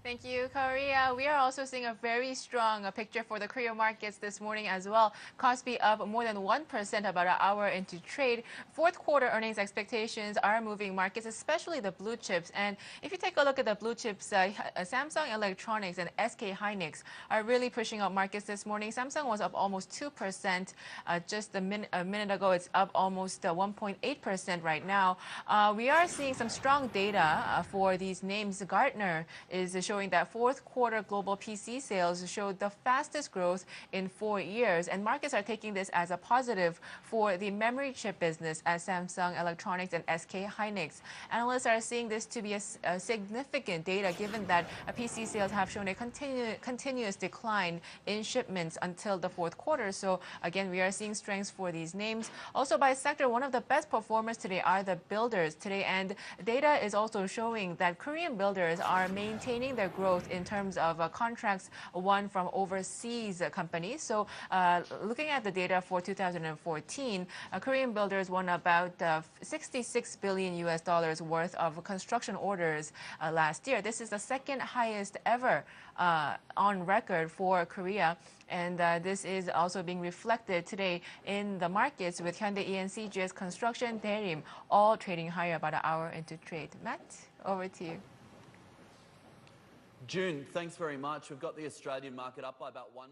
Thank you, Korea. We are also seeing a very strong picture for the Korea markets this morning as well. Kospi up more than 1% about an hour into trade. Fourth quarter earnings expectations are moving markets, especially the blue chips. And if you take a look at the blue chips, Samsung Electronics and SK Hynix are really pushing up markets this morning. Samsung was up almost 2% just a minute ago. It's up almost 1.8% right now. We are seeing some strong data for these names. Gartner is showing that fourth quarter global PC sales showed the fastest growth in 4 years. And markets are taking this as a positive for the memory chip business at Samsung Electronics and SK Hynix. Analysts are seeing this to be a significant data given that PC sales have shown a continuous decline in shipments until the fourth quarter. So again, we are seeing strengths for these names. Also by sector, one of the best performers today are the builders today. And data is also showing that Korean builders are maintaining their growth in terms of contracts won from overseas companies. So looking at the data for 2014, Korean builders won about 66 billion US dollars worth of construction orders last year. This is the second highest ever on record for Korea. And this is also being reflected today in the markets with Hyundai E&C, GS Construction, Daerim, all trading higher about an hour into trade. Matt, over to you. June, thanks very much. We've got the Australian market up by about 1.